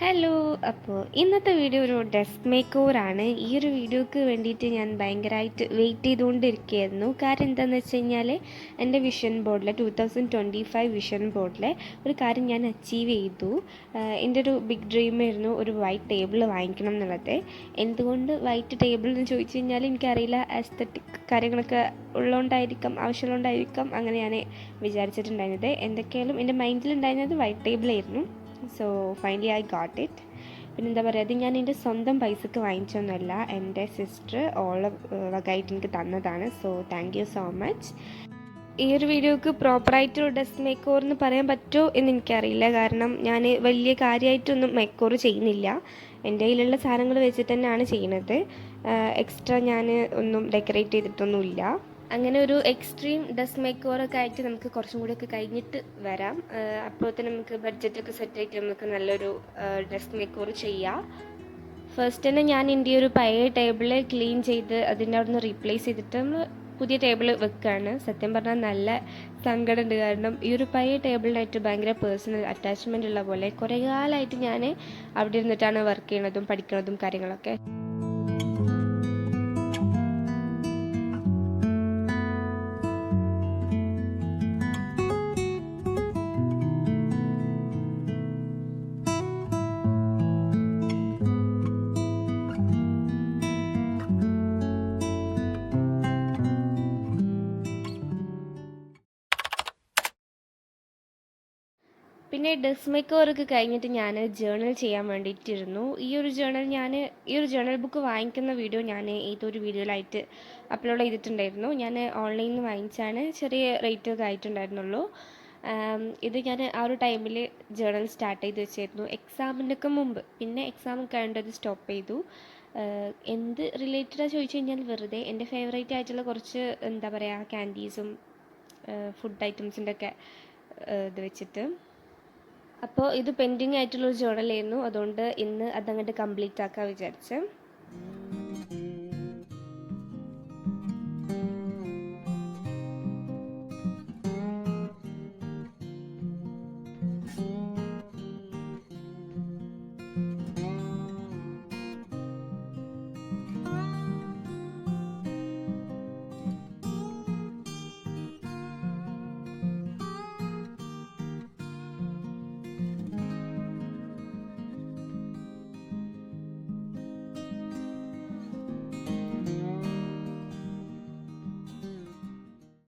Hello. അപ്പോൾ ഇന്നത്തെ video ഒരു ഡെസ്ക് മേക്ക് ഓവറാണ്. ഈ ഒരു വീഡിയോക്ക് വേണ്ടിയിട്ട് ഞാൻ ഭയങ്കരമായിട്ട് വെയിറ്റ് ചെയ്തുകൊണ്ടിരിക്കുകയായിരുന്നു. കാരണം എന്താണെന്ന് വെച്ച് കഴിഞ്ഞാൽ എൻ്റെ വിഷൻ ബോർഡിലെ 2025 വിഷൻ ബോർഡിലെ ഒരു കാര്യം ഞാൻ അച്ചീവ് ചെയ്തു. എൻ്റെ ഒരു ബിഗ് ഡ്രീമായിരുന്നു ഒരു വൈറ്റ് ടേബിൾ വാങ്ങിക്കണം എന്നുള്ളത്. എന്തുകൊണ്ട് വൈറ്റ് ടേബിൾ എന്ന് ചോദിച്ചു കഴിഞ്ഞാൽ എനിക്കറിയില്ല, ആസ്തറ്റിക് കാര്യങ്ങളൊക്കെ ഉള്ളതുകൊണ്ടായിരിക്കാം, ആവശ്യമുള്ളതുകൊണ്ടായിരിക്കാം അങ്ങനെ ഞാൻ വിചാരിച്ചിട്ടുണ്ടായിരുന്നത്. എന്തൊക്കെയായാലും എൻ്റെ മൈൻഡിലുണ്ടായിരുന്നത് വൈറ്റ് ടേബിളായിരുന്നു. So finally I got it. പിന്നെ എന്താ പറയുക, അത് ഞാൻ എൻ്റെ സ്വന്തം പൈസക്ക് വാങ്ങിച്ചൊന്നുമല്ല, എൻ്റെ സിസ്റ്റർ ഓൾ വകയായിട്ട് എനിക്ക് തന്നതാണ്. So thank you so much. ഈ ഒരു വീഡിയോക്ക് പ്രോപ്പറായിട്ട് ഡെസ്ക് മേക്ക് ഓവർ എന്ന് പറയാൻ പറ്റുമോ എന്ന് എനിക്കറിയില്ല. കാരണം ഞാൻ വലിയ കാര്യമായിട്ടൊന്നും മേക്ക് ഓവർ ചെയ്യുന്നില്ല. എൻ്റെ കയ്യിലുള്ള സാധനങ്ങൾ വെച്ചിട്ട് തന്നെയാണ് ചെയ്യുന്നത്. എക്സ്ട്രാ ഞാൻ ഒന്നും ഡെക്കറേറ്റ് ചെയ്തിട്ടൊന്നുമില്ല. അങ്ങനെ ഒരു എക്സ്ട്രീം ഡെസ്ക് മേക്ക് ഓവറൊക്കെ ആയിട്ട് നമുക്ക് കുറച്ചും കൂടിയൊക്കെ കഴിഞ്ഞിട്ട് വരാം. അപ്പോഴത്തേന് നമുക്ക് ബഡ്ജറ്റൊക്കെ സെറ്റായിട്ട് നമുക്ക് നല്ലൊരു ഡെസ്ക് മേക്ക് ഓവർ ചെയ്യാം. ഫസ്റ്റ് തന്നെ ഞാൻ എൻ്റെ ഒരു പഴയ ടേബിൾ ക്ലീൻ ചെയ്ത് അതിൻ്റെ അവിടെ നിന്ന് റീപ്ലേസ് ചെയ്തിട്ട് നമ്മൾ പുതിയ ടേബിൾ വെക്കുകയാണ്. സത്യം പറഞ്ഞാൽ നല്ല സങ്കടമുണ്ട്. കാരണം ഈ ഒരു പഴയ ടേബിളിനായിട്ട് ഭയങ്കര പേഴ്സണൽ അറ്റാച്ച്മെൻ്റ് ഉള്ള പോലെ കുറേ കാലമായിട്ട് ഞാൻ അവിടെ ഇരുന്നിട്ടാണ് വർക്ക് ചെയ്യണതും പഠിക്കണതും കാര്യങ്ങളൊക്കെ. പിന്നെ ഡെസ്ക് മേക്ക് ഓവറൊക്കെ കഴിഞ്ഞിട്ട് ഞാൻ ജേണൽ ചെയ്യാൻ വേണ്ടിയിട്ടിരുന്നു. ഈ ഒരു ജേണൽ ബുക്ക് വാങ്ങിക്കുന്ന വീഡിയോ ഞാൻ ഏതൊരു വീഡിയോയിലായിട്ട് അപ്ലോഡ് ചെയ്തിട്ടുണ്ടായിരുന്നു. ഞാൻ ഓൺലൈനിൽ നിന്ന് വാങ്ങിച്ചാണ്. ചെറിയ റേറ്റൊക്കെ ആയിട്ടുണ്ടായിരുന്നുള്ളൂ. ഇത് ഞാൻ ആ ഒരു ടൈമിൽ ജേണൽ സ്റ്റാർട്ട് ചെയ്ത് വെച്ചായിരുന്നു, എക്സാമിൻ്റെയൊക്കെ മുമ്പ്. പിന്നെ എക്സാം കഴിഞ്ഞത് സ്റ്റോപ്പ് ചെയ്തു. എന്ത് റിലേറ്റഡാണ് ചോദിച്ചു കഴിഞ്ഞാൽ വെറുതെ എൻ്റെ ഫേവറേറ്റ് ആയിട്ടുള്ള കുറച്ച് എന്താ പറയുക ക്യാൻഡീസും ഫുഡ് ഐറ്റംസിൻ്റെ ഒക്കെ ഇത് വെച്ചിട്ട്. അപ്പോൾ ഇത് പെൻഡിങ് ആയിട്ടുള്ളൊരു ജേണലായിരുന്നു. അതുകൊണ്ട് ഇന്ന് അതങ്ങോട്ട് കംപ്ലീറ്റ് ആക്കാൻ വിചാരിച്ച്.